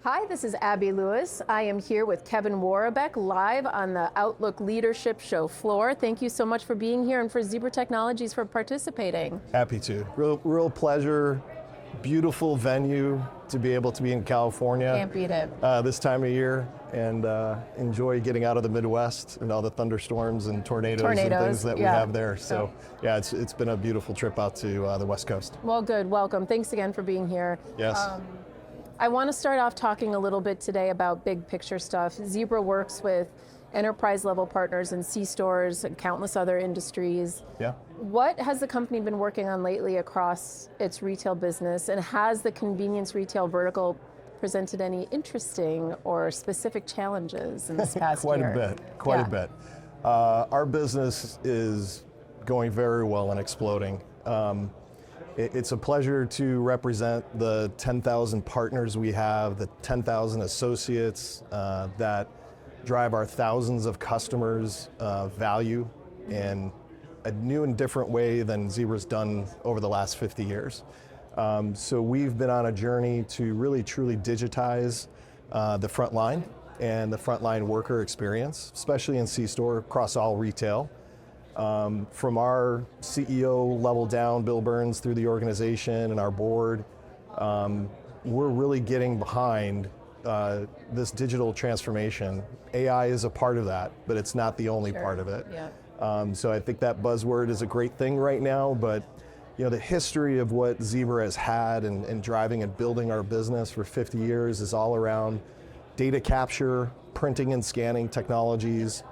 Hi, this is Abby Lewis. I am here with Kevin Worobec live on the Outlook Leadership Show floor. Thank you so much for being here and for Zebra Technologies for participating. Happy to. Real pleasure. Beautiful venue to be able to be in California. Can't beat it. This time of year, and enjoy getting out of the Midwest and all the thunderstorms and tornadoes and things that we have there. So yeah, it's been a beautiful trip out to the West Coast. Well, good. Welcome. Thanks again for being here. Yes. I want to start off talking a little bit today about big picture stuff. Zebra works with enterprise level partners in C-stores and countless other industries. Yeah. What has the company been working on lately across its retail business, and has the convenience retail vertical presented any interesting or specific challenges in this past Quite year? Quite a bit. Our business is going very well and exploding. It's a pleasure to represent the 10,000 partners we have, the 10,000 associates that drive our thousands of customers value in a new and different way than Zebra's done over the last 50 years. So we've been on a journey to really truly digitize the frontline and the frontline worker experience, especially in C-store across all retail. From our CEO level down, Bill Burns, through the organization and our board, we're really getting behind this digital transformation. AI is a part of that, but it's not the only part of it. Yeah. So I think that buzzword is a great thing right now, but the history of what Zebra has had and driving and building our business for 50 years is all around data capture, printing and scanning technologies.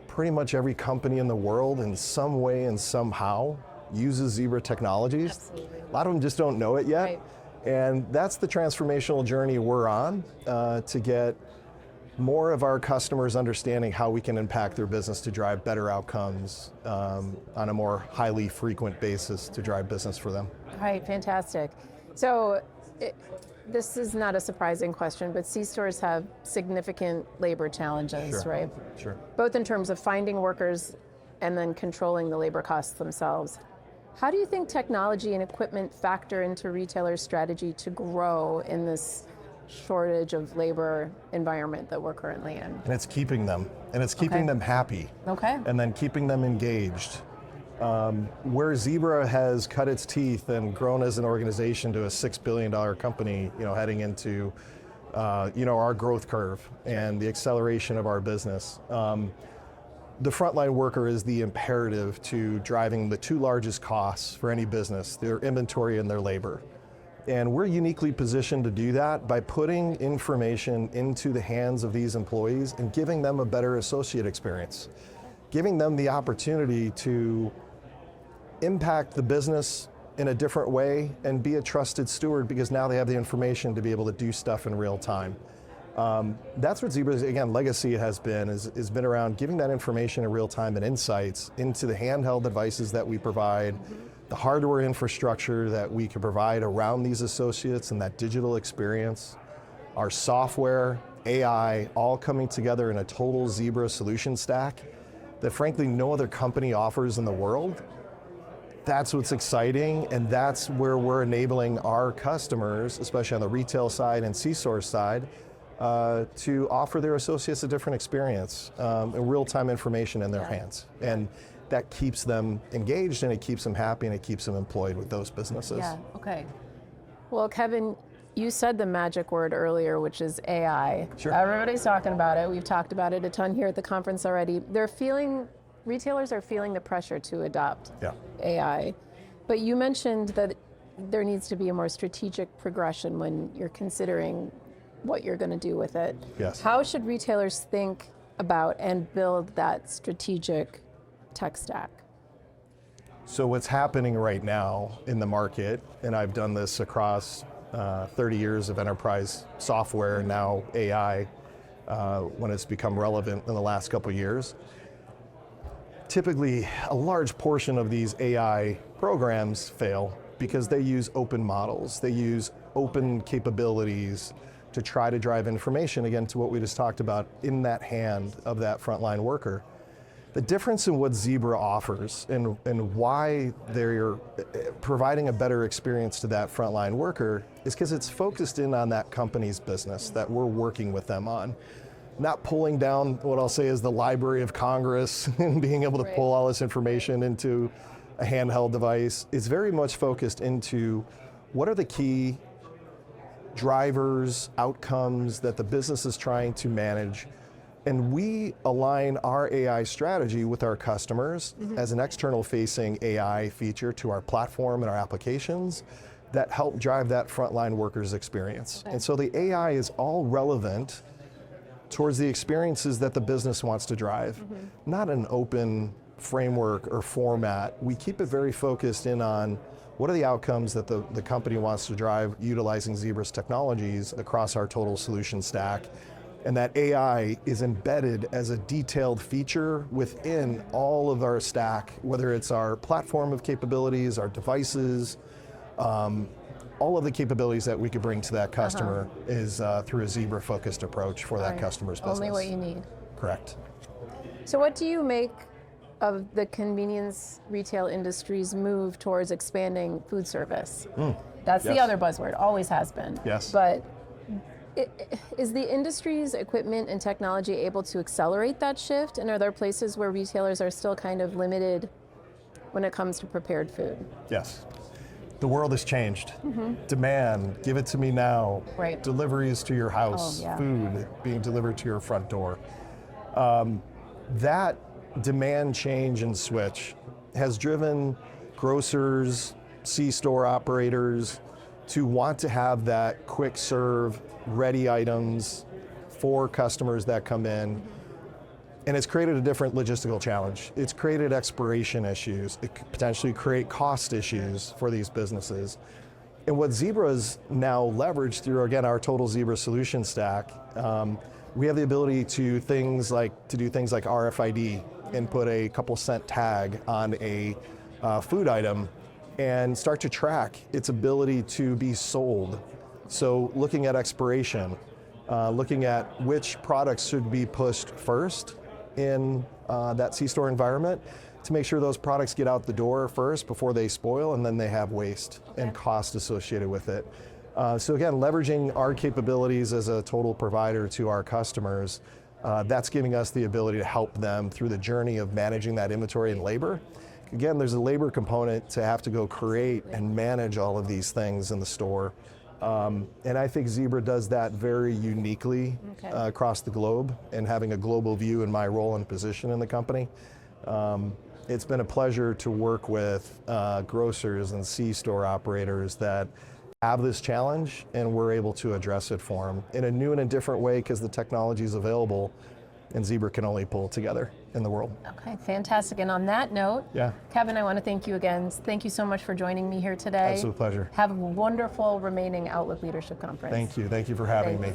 Pretty much every company in the world in some way and somehow uses Zebra Technologies. Absolutely. A lot of them just don't know it yet. Right. And that's the transformational journey we're on to get more of our customers understanding how we can impact their business to drive better outcomes on a more highly frequent basis to drive business for them. Right, fantastic. So this is not a surprising question, but C-stores have significant labor challenges, Sure. right? Sure. Both in terms of finding workers and then controlling the labor costs themselves. How do you think technology and equipment factor into retailers' strategy to grow in this shortage of labor environment that we're currently in? And it's keeping them, and it's keeping them happy. Okay. And then keeping them engaged. Where Zebra has cut its teeth and grown as an organization to a $6 billion company, heading into our growth curve and the acceleration of our business. The frontline worker is the imperative to driving the two largest costs for any business, their inventory and their labor. And we're uniquely positioned to do that by putting information into the hands of these employees and giving them a better associate experience, giving them the opportunity to impact the business in a different way and be a trusted steward, because now they have the information to be able to do stuff in real time. That's what Zebra's, again, legacy has been around giving that information in real time and insights into the handheld devices that we provide, the hardware infrastructure that we can provide around these associates and that digital experience, our software, AI, all coming together in a total Zebra solution stack that frankly no other company offers in the world. That's what's exciting, and that's where we're enabling our customers, especially on the retail side and C-store side, to offer their associates a different experience and real-time information in their hands. And that keeps them engaged, and it keeps them happy, and it keeps them employed with those businesses. Yeah, okay. Well, Kevin, you said the magic word earlier, which is AI. Sure. Everybody's talking about it. We've talked about it a ton here at the conference already. Retailers are feeling the pressure to adopt AI. But you mentioned that there needs to be a more strategic progression when you're considering what you're going to do with it. Yes. How should retailers think about and build that strategic tech stack? So what's happening right now in the market, and I've done this across 30 years of enterprise software and now AI, when it's become relevant in the last couple of years, typically a large portion of these AI programs fail because they use open models. They use open capabilities to try to drive information, again, to what we just talked about, in that hand of that frontline worker. The difference in what Zebra offers and why they're providing a better experience to that frontline worker is because it's focused in on that company's business that we're working with them on. Not pulling down what I'll say is the Library of Congress and being able to pull all this information into a handheld device. It's very much focused into what are the key drivers, outcomes that the business is trying to manage. And we align our AI strategy with our customers as an external facing AI feature to our platform and our applications that help drive that frontline workers experience. And so the AI is all relevant towards the experiences that the business wants to drive, not an open framework or format. We keep it very focused in on what are the outcomes that the company wants to drive utilizing Zebra's technologies across our total solution stack. And that AI is embedded as a detailed feature within all of our stack, whether it's our platform of capabilities, our devices, all of the capabilities that we could bring to that customer is through a Zebra-focused approach for that customer's business. Only what you need. Correct. So what do you make of the convenience retail industry's move towards expanding food service? That's the other buzzword, always has been. Yes. But is the industry's equipment and technology able to accelerate that shift? And are there places where retailers are still kind of limited when it comes to prepared food? Yes. The world has changed. Demand, give it to me now. Right. Deliveries to your house, food being delivered to your front door. That demand change and switch has driven grocers, C-store operators to want to have that quick serve, ready items for customers that come in. And it's created a different logistical challenge. It's created expiration issues. It could potentially create cost issues for these businesses. And what Zebra's now leveraged through, again, our total Zebra solution stack, we have the ability to do things like RFID and put a couple cent tag on a food item and start to track its ability to be sold. So looking at expiration, looking at which products should be pushed first in that C-store environment to make sure those products get out the door first before they spoil and then they have waste and cost associated with it. So again, leveraging our capabilities as a total provider to our customers, that's giving us the ability to help them through the journey of managing that inventory and labor. Again, there's a labor component to have to go create and manage all of these things in the store. And I think Zebra does that very uniquely across the globe, and having a global view in my role and position in the company. It's been a pleasure to work with grocers and C-store operators that have this challenge, and we're able to address it for them in a new and a different way because the technology is available and Zebra can only pull together in the world. Okay, fantastic. And on that note, Kevin, I want to thank you again. Thank you so much for joining me here today. Absolute pleasure. Have a wonderful remaining Outlook Leadership Conference. Thank you. Thank you for having me.